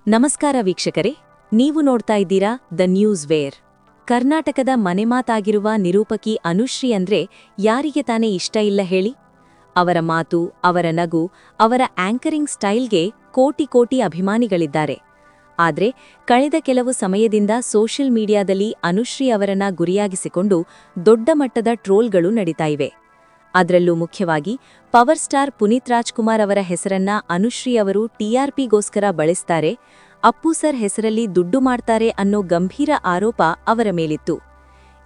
ನಮಸ್ಕಾರ ವೀಕ್ಷಕರೇ, ನೀವು ನೋಡ್ತಾ ಇದ್ದೀರಾ ದ ನ್ಯೂಸ್ ವೇರ್. ಕರ್ನಾಟಕದ ಮನೆಮಾತಾಗಿರುವ ನಿರೂಪಕಿ ಅನುಶ್ರೀ ಅಂದ್ರೆ ಯಾರಿಗೆ ತಾನೇ ಇಷ್ಟ ಇಲ್ಲ ಹೇಳಿ? ಅವರ ಮಾತು, ಅವರ ನಗು, ಅವರ ಆಂಕರಿಂಗ್ ಸ್ಟೈಲ್ಗೆ ಕೋಟಿ ಕೋಟಿ ಅಭಿಮಾನಿಗಳಿದ್ದಾರೆ. ಆದ್ರೆ ಕಳೆದ ಕೆಲವು ಸಮಯದಿಂದ ಸೋಷಿಯಲ್ ಮೀಡಿಯಾದಲ್ಲಿ ಅನುಶ್ರೀ ಅವರನ್ನ ಗುರಿಯಾಗಿಸಿಕೊಂಡು ದೊಡ್ಡ ಮಟ್ಟದ ಟ್ರೋಲ್ಗಳು ನಡೀತಾ ಇವೆ. ಅದರಲ್ಲೂ ಮುಖ್ಯವಾಗಿ ಪವರ್ ಸ್ಟಾರ್ ಪುನೀತ್ ರಾಜ್ಕುಮಾರ್ ಅವರ ಹೆಸರನ್ನ ಅನುಶ್ರೀ ಅವರು ಟಿಆರ್ಪಿಗೋಸ್ಕರ ಬಳಸ್ತಾರೆ, ಅಪ್ಪು ಸರ್ ಹೆಸರಲ್ಲಿ ದುಡ್ಡು ಮಾಡ್ತಾರೆ ಅನ್ನೋ ಗಂಭೀರ ಆರೋಪ ಅವರ ಮೇಲಿತ್ತು.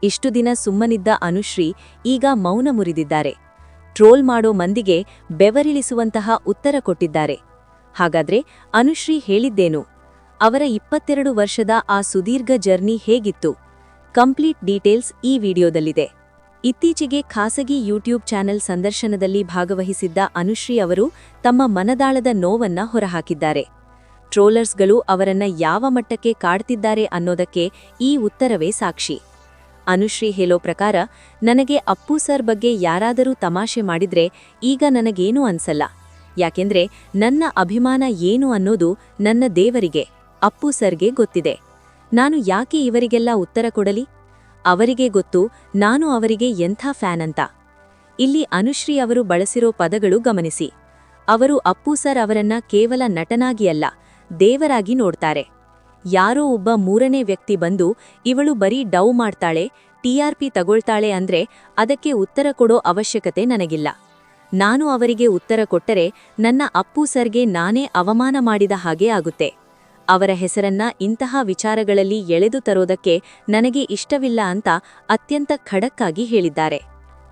ಇಷ್ಟು ದಿನ ಸುಮ್ಮನಿದ್ದ ಅನುಶ್ರೀ ಈಗ ಮೌನ ಮುರಿದಿದ್ದಾರೆ. ಟ್ರೋಲ್ ಮಾಡೋ ಮಂದಿಗೆ ಬೆವರಿಳಿಸುವಂತಹ ಉತ್ತರ ಕೊಟ್ಟಿದ್ದಾರೆ. ಹಾಗಾದ್ರೆ ಅನುಶ್ರೀ ಹೇಳಿದ್ದೇನು? ಅವರ 22 ವರ್ಷದ ಆ ಸುದೀರ್ಘ ಜರ್ನಿ ಹೇಗಿತ್ತು? ಕಂಪ್ಲೀಟ್ ಡೀಟೇಲ್ಸ್ ಈ ವಿಡಿಯೋದಲ್ಲಿದೆ. ಇತ್ತೀಚೆಗೆ ಖಾಸಗಿ ಯೂಟ್ಯೂಬ್ ಚಾನೆಲ್ ಸಂದರ್ಶನದಲ್ಲಿ ಭಾಗವಹಿಸಿದ್ದ ಅನುಶ್ರೀ ಅವರು ತಮ್ಮ ಮನದಾಳದ ನೋವನ್ನ ಹೊರಹಾಕಿದ್ದಾರೆ. ಟ್ರೋಲರ್ಸ್ಗಳು ಅವರನ್ನ ಯಾವ ಮಟ್ಟಕ್ಕೆ ಕಾಡ್ತಿದ್ದಾರೆ ಅನ್ನೋದಕ್ಕೆ ಈ ಉತ್ತರವೇ ಸಾಕ್ಷಿ. ಅನುಶ್ರೀ ಹೇಳೋ ಪ್ರಕಾರ, ನನಗೆ ಅಪ್ಪು ಸರ್ ಬಗ್ಗೆ ಯಾರಾದರೂ ತಮಾಷೆ ಮಾಡಿದ್ರೆ ಈಗ ನನಗೇನೂ ಅನ್ಸಲ್ಲ. ಯಾಕೆಂದ್ರೆ ನನ್ನ ಅಭಿಮಾನ ಏನು ಅನ್ನೋದು ನನ್ನ ದೇವರಿಗೆ, ಅಪ್ಪು ಸರ್ಗೆ ಗೊತ್ತಿದೆ. ನಾನು ಯಾಕೆ ಇವರಿಗೆಲ್ಲ ಉತ್ತರ ಕೊಡಲಿ? ಅವರಿಗೆ ಗೊತ್ತು ನಾನು ಅವರಿಗೆ ಎಂಥ ಫ್ಯಾನ್ ಅಂತ. ಇಲ್ಲಿ ಅನುಶ್ರೀ ಅವರು ಬಳಸಿರೋ ಪದಗಳು ಗಮನಿಸಿ. ಅವರು ಅಪ್ಪು ಸರ್ ಅವರನ್ನ ಕೇವಲ ನಟನಾಗಿ ಅಲ್ಲ, ದೇವರಾಗಿ ನೋಡ್ತಾರೆ. ಯಾರೋ ಒಬ್ಬ ಮೂರನೇ ವ್ಯಕ್ತಿ ಬಂದು ಇವಳು ಬರೀ ಡೌ ಮಾಡ್ತಾಳೆ, ಟಿಆರ್ಪಿ ತಗೊಳ್ತಾಳೆ ಅಂದ್ರೆ ಅದಕ್ಕೆ ಉತ್ತರ ಕೊಡೋ ಅವಶ್ಯಕತೆ ನನಗಿಲ್ಲ. ನಾನು ಅವರಿಗೆ ಉತ್ತರ ಕೊಟ್ಟರೆ ನನ್ನ ಅಪ್ಪು ಸರ್ಗೆ ನಾನೇ ಅವಮಾನ ಮಾಡಿದ ಹಾಗೆ ಆಗುತ್ತೆ. ಅವರ ಹೆಸರನ್ನ ಇಂತಹ ವಿಚಾರಗಳಲ್ಲಿ ಎಳೆದು ತರೋದಕ್ಕೆ ನನಗೆ ಇಷ್ಟವಿಲ್ಲ ಅಂತ ಅತ್ಯಂತ ಖಡಕ್ಕಾಗಿ ಹೇಳಿದ್ದಾರೆ.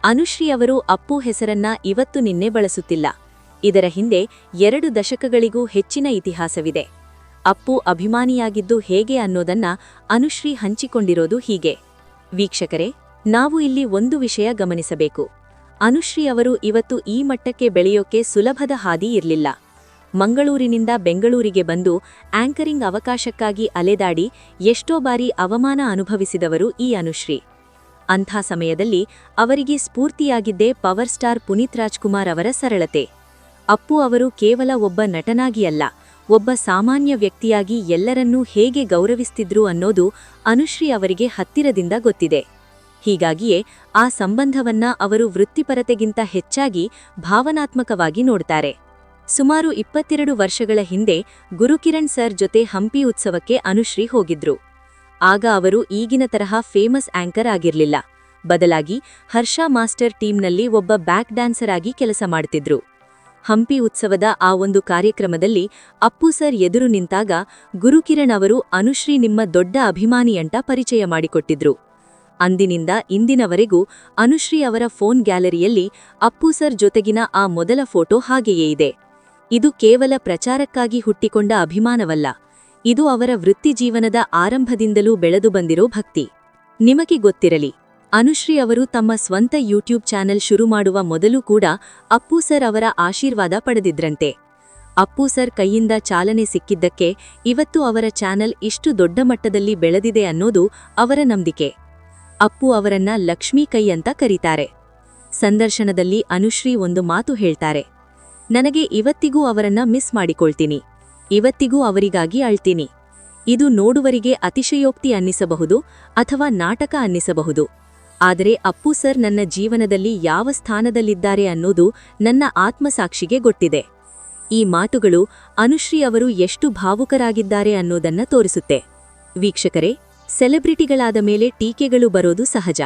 ಅನುಶ್ರೀ ಅವರು ಅಪ್ಪು ಹೆಸರನ್ನ ಇವತ್ತು ನಿನ್ನೆ ಬಳಸುತ್ತಿಲ್ಲ. ಇದರ ಹಿಂದೆ 2 ದಶಕಗಳಿಗೂ ಹೆಚ್ಚಿನ ಇತಿಹಾಸವಿದೆ. ಅಪ್ಪು ಅಭಿಮಾನಿಯಾಗಿದ್ದು ಹೇಗೆ ಅನ್ನೋದನ್ನ ಅನುಶ್ರೀ ಹಂಚಿಕೊಂಡಿರೋದು ಹೀಗೆ. ವೀಕ್ಷಕರೇ, ನಾವು ಇಲ್ಲಿ ಒಂದು ವಿಷಯ ಗಮನಿಸಬೇಕು. ಅನುಶ್ರೀ ಅವರು ಇವತ್ತು ಈ ಮಟ್ಟಕ್ಕೆ ಬೆಳೆಯೋಕೆ ಸುಲಭದ ಹಾದಿ ಇರಲಿಲ್ಲ. ಮಂಗಳೂರಿನಿಂದ ಬೆಂಗಳೂರಿಗೆ ಬಂದು ಆಂಕರಿಂಗ್ ಅವಕಾಶಕ್ಕಾಗಿ ಅಲೆದಾಡಿ ಎಷ್ಟೋ ಬಾರಿ ಅವಮಾನ ಅನುಭವಿಸಿದವರು ಈ ಅನುಶ್ರೀ. ಅಂಥ ಸಮಯದಲ್ಲಿ ಅವರಿಗೆ ಸ್ಫೂರ್ತಿಯಾಗಿದ್ದೇ ಪವರ್ ಸ್ಟಾರ್ ಪುನೀತ್ ರಾಜ್ಕುಮಾರ್ ಅವರ ಸರಳತೆ. ಅಪ್ಪು ಅವರು ಕೇವಲ ಒಬ್ಬ ನಟನಾಗಿ ಅಲ್ಲ, ಒಬ್ಬ ಸಾಮಾನ್ಯ ವ್ಯಕ್ತಿಯಾಗಿ ಎಲ್ಲರನ್ನೂ ಹೇಗೆ ಗೌರವಿಸ್ತಿದ್ರು ಅನ್ನೋದು ಅನುಶ್ರೀ ಅವರಿಗೆ ಹತ್ತಿರದಿಂದ ಗೊತ್ತಿದೆ. ಹೀಗಾಗಿಯೇ ಆ ಸಂಬಂಧವನ್ನ ಅವರು ವೃತ್ತಿಪರತೆಗಿಂತ ಹೆಚ್ಚಾಗಿ ಭಾವನಾತ್ಮಕವಾಗಿ ನೋಡ್ತಾರೆ. ಸುಮಾರು 22 ವರ್ಷಗಳ ಹಿಂದೆ ಗುರುಕಿರಣ್ ಸರ್ ಜೊತೆ ಹಂಪಿ ಉತ್ಸವಕ್ಕೆ ಅನುಶ್ರೀ ಹೋಗಿದ್ರು. ಆಗ ಅವರು ಈಗಿನ ತರಹ ಫೇಮಸ್ ಆಂಕರ್ ಆಗಿರ್ಲಿಲ್ಲ. ಬದಲಾಗಿ ಹರ್ಷ ಮಾಸ್ಟರ್ ಟೀಮ್ನಲ್ಲಿ ಒಬ್ಬ ಬ್ಯಾಕ್ ಡ್ಯಾನ್ಸರ್ ಆಗಿ ಕೆಲಸ ಮಾಡ್ತಿದ್ರು. ಹಂಪಿ ಉತ್ಸವದ ಆ ಒಂದು ಕಾರ್ಯಕ್ರಮದಲ್ಲಿ ಅಪ್ಪು ಸರ್ ಎದುರು ನಿಂತಾಗ ಗುರುಕಿರಣ್ ಅವರು ಅನುಶ್ರೀ ನಿಮ್ಮ ದೊಡ್ಡ ಅಭಿಮಾನಿ ಅಂತ ಪರಿಚಯ ಮಾಡಿಕೊಟ್ಟಿದ್ರು. ಅಂದಿನಿಂದ ಇಂದಿನವರೆಗೂ ಅನುಶ್ರೀ ಅವರ ಫೋನ್ ಗ್ಯಾಲರಿಯಲ್ಲಿ ಅಪ್ಪು ಸರ್ ಜೊತೆಗಿನ ಆ ಮೊದಲ ಫೋಟೋ ಹಾಗೆಯೇ ಇದೆ. ಇದು ಕೇವಲ ಪ್ರಚಾರಕ್ಕಾಗಿ ಹುಟ್ಟಿಕೊಂಡ ಅಭಿಮಾನವಲ್ಲ, ಇದು ಅವರ ವೃತ್ತಿಜೀವನದ ಆರಂಭದಿಂದಲೂ ಬೆಳೆದು ಬಂದಿರೋ ಭಕ್ತಿ. ನಿಮಗೆ ಗೊತ್ತಿರಲಿ, ಅನುಶ್ರೀ ಅವರು ತಮ್ಮ ಸ್ವಂತ ಯೂಟ್ಯೂಬ್ ಚಾನೆಲ್ ಶುರು ಮಾಡುವ ಮೊದಲು ಕೂಡ ಅಪ್ಪು ಸರ್ ಅವರ ಆಶೀರ್ವಾದ ಪಡೆದಿದ್ರಂತೆ. ಅಪ್ಪು ಸರ್ ಕೈಯಿಂದ ಚಾಲನೆ ಸಿಕ್ಕಿದ್ದಕ್ಕೆ ಇವತ್ತು ಅವರ ಚಾನೆಲ್ ಇಷ್ಟು ದೊಡ್ಡ ಮಟ್ಟದಲ್ಲಿ ಬೆಳೆದಿದೆ ಅನ್ನೋದು ಅವರ ನಂಬಿಕೆ. ಅಪ್ಪು ಅವರನ್ನ ಲಕ್ಷ್ಮೀ ಕೈ ಅಂತ ಕರೀತಾರೆ. ಸಂದರ್ಶನದಲ್ಲಿ ಅನುಶ್ರೀ ಒಂದು ಮಾತು ಹೇಳ್ತಾರೆ, ನನಗೆ ಇವತ್ತಿಗೂ ಅವರನ್ನ ಮಿಸ್ ಮಾಡಿಕೊಳ್ತೀನಿ, ಇವತ್ತಿಗೂ ಅವರಿಗಾಗಿ ಅಳ್ತೀನಿ. ಇದು ನೋಡುವರಿಗೆ ಅತಿಶಯೋಕ್ತಿ ಅನ್ನಿಸಬಹುದು ಅಥವಾ ನಾಟಕ ಅನ್ನಿಸಬಹುದು, ಆದರೆ ಅಪ್ಪು ಸರ್ ನನ್ನ ಜೀವನದಲ್ಲಿ ಯಾವ ಸ್ಥಾನದಲ್ಲಿದ್ದಾರೆ ಅನ್ನೋದು ನನ್ನ ಆತ್ಮಸಾಕ್ಷಿಗೆ ಗೊತ್ತಿದೆ. ಈ ಮಾತುಗಳು ಅನುಶ್ರೀ ಅವರು ಎಷ್ಟು ಭಾವುಕರಾಗಿದ್ದಾರೆ ಅನ್ನೋದನ್ನ ತೋರಿಸುತ್ತೆ. ವೀಕ್ಷಕರೇ, ಸೆಲೆಬ್ರಿಟಿಗಳಾದ ಮೇಲೆ ಟೀಕೆಗಳು ಬರೋದು ಸಹಜ.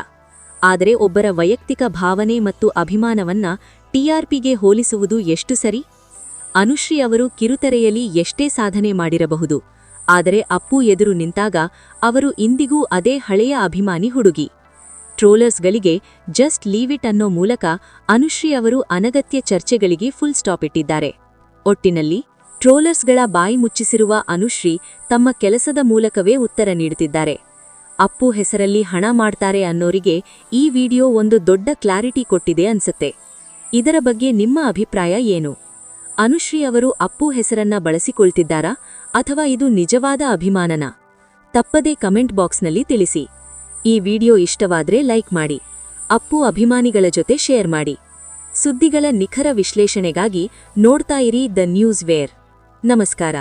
ಆದರೆ ಒಬ್ಬರ ವೈಯಕ್ತಿಕ ಭಾವನೆ ಮತ್ತು ಅಭಿಮಾನವನ್ನ ಟಿಆರ್ಪಿಗೆ ಹೋಲಿಸುವುದು ಎಷ್ಟು ಸರಿ? ಅನುಶ್ರೀ ಅವರು ಕಿರುತೆರೆಯಲ್ಲಿ ಎಷ್ಟೇ ಸಾಧನೆ ಮಾಡಿರಬಹುದು, ಆದರೆ ಅಪ್ಪು ಎದುರು ನಿಂತಾಗ ಅವರು ಇಂದಿಗೂ ಅದೇ ಹಳೆಯ ಅಭಿಮಾನಿ ಹುಡುಗಿ. ಟ್ರೋಲರ್ಸ್ಗಳಿಗೆ ಜಸ್ಟ್ ಲೀವ್ ಇಟ್ ಅನ್ನೋ ಮೂಲಕ ಅನುಶ್ರೀ ಅವರು ಅನಗತ್ಯ ಚರ್ಚೆಗಳಿಗೆ ಫುಲ್ ಸ್ಟಾಪ್ ಇಟ್ಟಿದ್ದಾರೆ. ಒಟ್ಟಿನಲ್ಲಿ ಟ್ರೋಲರ್ಸ್ಗಳ ಬಾಯಿ ಮುಚ್ಚಿಸಿರುವ ಅನುಶ್ರೀ ತಮ್ಮ ಕೆಲಸದ ಮೂಲಕವೇ ಉತ್ತರ ನೀಡುತ್ತಿದ್ದಾರೆ. ಅಪ್ಪು ಹೆಸರಲ್ಲಿ ಹಣ ಮಾಡ್ತಾರೆ ಅನ್ನೋರಿಗೆ ಈ ವಿಡಿಯೋ ಒಂದು ದೊಡ್ಡ ಕ್ಲಾರಿಟಿ ಕೊಟ್ಟಿದೆ ಅನ್ಸುತ್ತೆ. ಇದರ ಬಗ್ಗೆ ನಿಮ್ಮ ಅಭಿಪ್ರಾಯ ಏನು? ಅನುಶ್ರೀ ಅವರು ಅಪ್ಪು ಹೆಸರನ್ನ ಬಳಸಿಕೊಳ್ತಿದ್ದಾರಾ ಅಥವಾ ಇದು ನಿಜವಾದ ಅಭಿಮಾನನಾ? ತಪ್ಪದೇ ಕಮೆಂಟ್ ಬಾಕ್ಸ್ನಲ್ಲಿ ತಿಳಿಸಿ. ಈ ವಿಡಿಯೋ ಇಷ್ಟವಾದ್ರೆ ಲೈಕ್ ಮಾಡಿ, ಅಪ್ಪು ಅಭಿಮಾನಿಗಳ ಜೊತೆ ಶೇರ್ ಮಾಡಿ. ಸುದ್ದಿಗಳ ನಿಖರ ವಿಶ್ಲೇಷಣೆಗಾಗಿ ನೋಡ್ತಾ ಇರಿ ದ ನ್ಯೂಸ್ ವೇರ್. ನಮಸ್ಕಾರ.